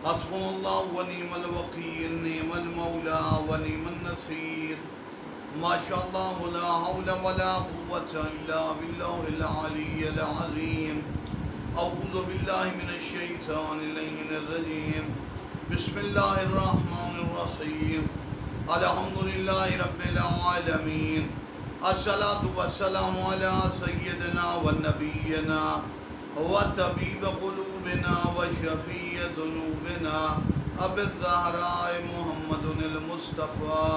حسبنا اللہ ونعم الوکیل نعم المولا ونعم النصیر ما شاء اللہ لا حول ولا قوة الا باللہ العلی العظیم اعوذ باللہ من الشیطان اللعین الرجیم بسم اللہ الرحمن الرحیم الحمدللہ رب العالمین الصلاة والسلام علی سیدنا و نبینا وطبیب قلوبنا وشفیع ذنوبنا ابی الزہراء محمد المصطفیٰ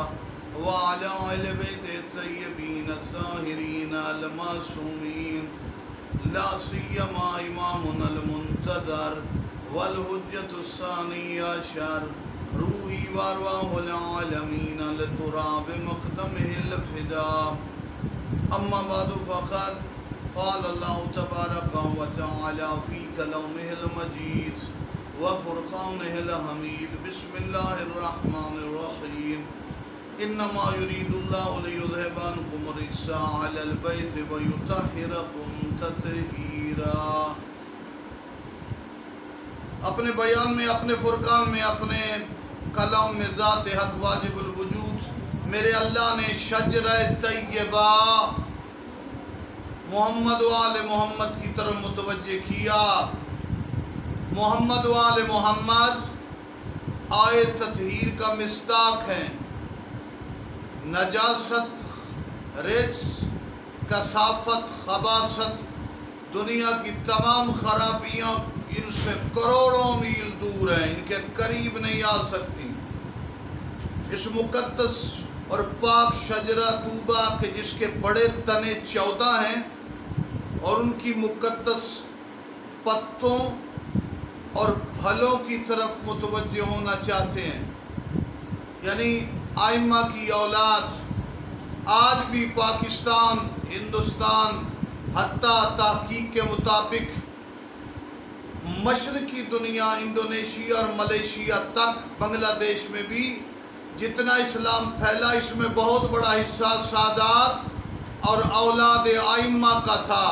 وعلى آل بیت الطیبین الطاہرین المعصومین لا سیما امامنا المنتظر والحجۃ الثانی عشر روحی وارواح العالمین لتراب مقدمہ الفداء اما بعد فقد قال اللہ تبارک و تعالی فی کلامہ المجید وفرقانہ الحمید بسم اللہ الرحمن الرحیم انما یرید اللہ لیذھب عنکم الرجس اہل البیت ویطہرکم تطہیرا۔ اپنے بیان میں، اپنے فرقان میں، اپنے کلام میں ذات حق واجب الوجود میرے اللہ نے شجرہ طیبہ محمد و آل محمد کی طرف متوجہ کیا۔ محمد و آل محمد آئے تطہیر کا مصداق ہیں۔ نجاست، رجس، کثافت، خباثت، دنیا کی تمام خرابیاں ان سے کروڑوں میل دور ہیں، ان کے قریب نہیں آ سکتی۔ اس مقدس اور پاک شجرہ طوبہ کے جس کے بڑے تنے 14 ہیں اور ان کی مقدس پتوں اور پھلوں کی طرف متوجہ ہونا چاہتے ہیں، یعنی ائمہ کی اولاد آج بھی پاکستان، ہندوستان، حتیٰ تحقیق کے مطابق مشرقی دنیا، انڈونیشیا اور ملیشیا تک، بنگلہ دیش میں بھی جتنا اسلام پھیلا اس میں بہت بڑا حصہ سادات اور اولاد ائمہ کا تھا۔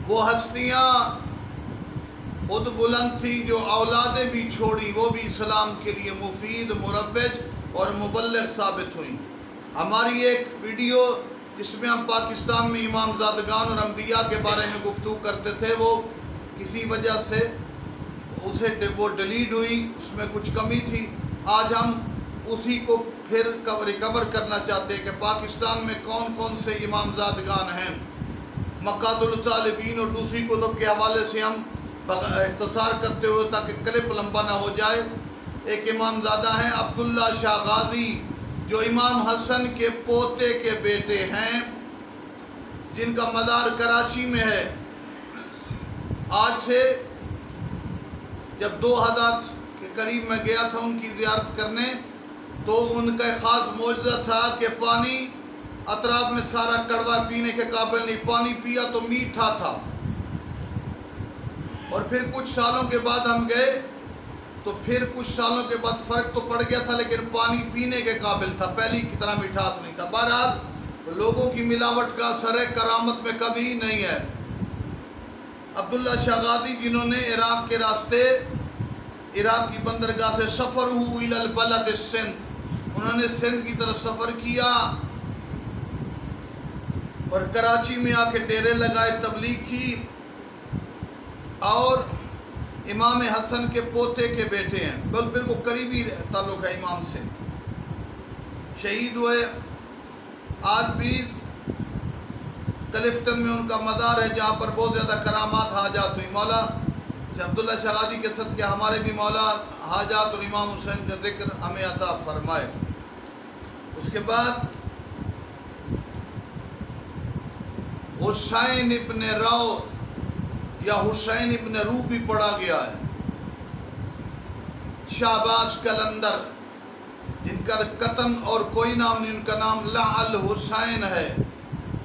وہ ہستیاں خود بلند تھی جو اولادیں بھی چھوڑی، وہ بھی اسلام کے لیے مفید، مروج اور مبلغ ثابت ہوئیں۔ ہماری ایک ویڈیو جس میں ہم پاکستان میں امام زادگان اور انبیاء کے بارے میں گفتگو کرتے تھے، وہ کسی وجہ سے وہ ڈیلیٹ ہوئی، اس میں کچھ کمی تھی۔ آج ہم اسی کو پھر ریکور کرنا چاہتے ہیں کہ پاکستان میں کون کون سے امام زادگان ہیں۔ مقاصد الطالبین اور دوسری کتب کے حوالے سے ہم اختصار کرتے ہوئے تاکہ کلپ لمبا نہ ہو جائے، ایک امام زادہ ہیں عبداللہ شاہ غازی جو امام حسن کے پوتے کے بیٹے ہیں، جن کا مزار کراچی میں ہے۔ آج سے جب 2000 کے قریب میں گیا تھا ان کی زیارت کرنے، تو ان کا ایک خاص معجزہ تھا کہ پانی اطراف میں سارا کڑوا پینے کے قابل نہیں، پانی پیا تو میٹھا تھا۔ اور پھر کچھ سالوں کے بعد ہم گئے تو پھر کچھ سالوں کے بعد فرق تو پڑ گیا تھا، لیکن پانی پینے کے قابل تھا، پہلی کی طرح مٹھاس نہیں تھا۔ بہرحال لوگوں کی ملاوٹ کا اثر ہے، کرامت میں کبھی نہیں ہے۔ عبداللہ شاہ غازی جنہوں نے عراق کے راستے، عراق کی بندرگاہ سے سفر ہوئی الی البلد سندھ، انہوں نے سندھ کی طرف سفر کیا اور کراچی میں آ کے ڈیرے لگائے، تبلیغ کی، اور امام حسن کے پوتے کے بیٹے ہیں، بالکل قریبی تعلق ہے امام سے، شہید ہوئے۔ آج بھی کلفٹن میں ان کا مزار ہے جہاں پر بہت زیادہ کرامات حاجات ہوئی۔ مولا عبداللہ شاہ غازی کے صدقے ہمارے بھی مولا حاجات اور امام حسین کا ذکر ہمیں عطا فرمائے۔ اس کے بعد حسین ابن رو یا حسین ابن رو بھی پڑھا گیا ہے۔ شہباز قلندر جن کا قطن اور کوئی نام نہیں، ان کا نام لعل حسین ہے۔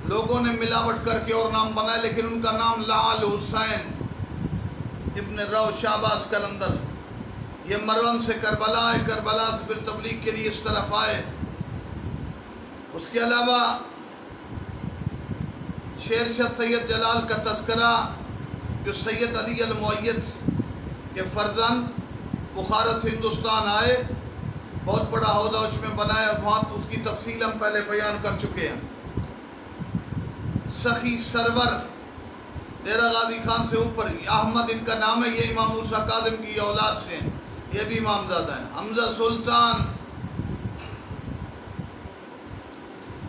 لوگوں نے ملاوٹ کر کے اور نام بنائے، لیکن ان کا نام لعل حسین ابن رو شہباز قلندر۔ یہ مروان سے کربلا ہے، کربلا سے پھر تبلیغ کے لیے اس طرف آئے۔ اس کے علاوہ شیر شاہ سید جلال کا تذکرہ جو سید علی المؤید کہ فرزند بخارا سے ہندوستان آئے، بہت بڑا عہدہ اس میں بنایا، وہاں اس کی تفصیل ہم پہلے بیان کر چکے ہیں۔ سخی سرور ڈیرہ غازی خان سے اوپر احمد ان کا نام ہے، یہ امام موسیٰ کاظم کی اولاد سے ہیں، یہ بھی امامزادہ ہیں۔ حمزہ سلطان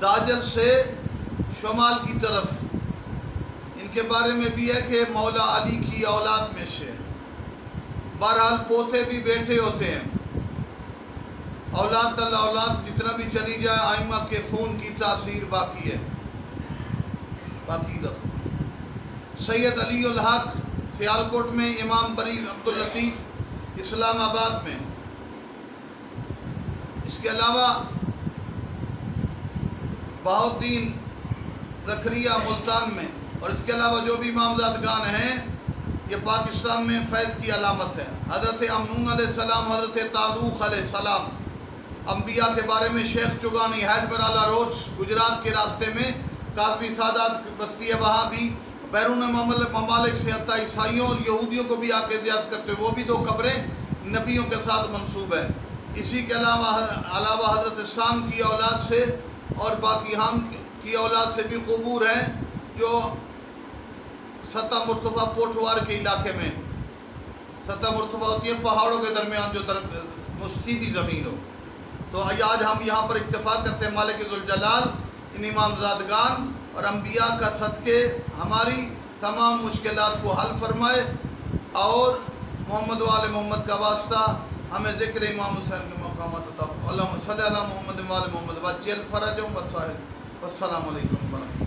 داجل سے شمال کی طرف، ان کے بارے میں بھی ہے کہ مولا علی کی اولاد میں سے۔ بہرحال پوتے بھی بیٹے ہوتے ہیں، اولاد در اولاد جتنا بھی چلی جائے، ائمہ کے خون کی تاثیر باقی ہے، باقی دفعہ۔ سید علی الحق سیالکوٹ میں، امام بری عبداللطیف اسلام آباد میں۔ اس کے علاوہ بہاؤالدین زکریا ملتان میں، اور اس کے علاوہ جو بھی امامزادگان ہیں یہ پاکستان میں فیض کی علامت ہے۔ حضرت امنون علیہ السلام، حضرت تعلوق علیہ السلام، انبیاء کے بارے میں شیخ چگانی حیدربرالا روڈ گجرات کے راستے میں، کاظمی سادات بستی ہے، وہاں بھی بیرون ممالک سے حتیٰ عیسائیوں اور یہودیوں کو بھی آگے زیاد کرتے ہیں، وہ بھی 2 قبریں نبیوں کے ساتھ منسوب ہیں۔ اسی کے علاوہ حضرت شام کی اولاد سے اور باقی ہم کی اولاد سے بھی قبور ہیں، جو سطح مرتفع پوٹھوار کے علاقے میں، سطح مرتفع ہوتی ہے پہاڑوں کے درمیان جو سیدھی زمین ہو۔ تو آج ہم یہاں پر اکتفا کرتے ہیں۔ مالک ذوالجلال ان امامزادگان اور انبیاء کا صدقے ہماری تمام مشکلات کو حل فرمائے، اور محمد و آل محمد کا واسطہ ہمیں ذکر امام حسین کے مقامات عطا فرمائے۔ اللہم صلی علی محمد و آل محمد وجل فرجہم وسائر۔ والسلام علیکم ورحمۃ اللہ۔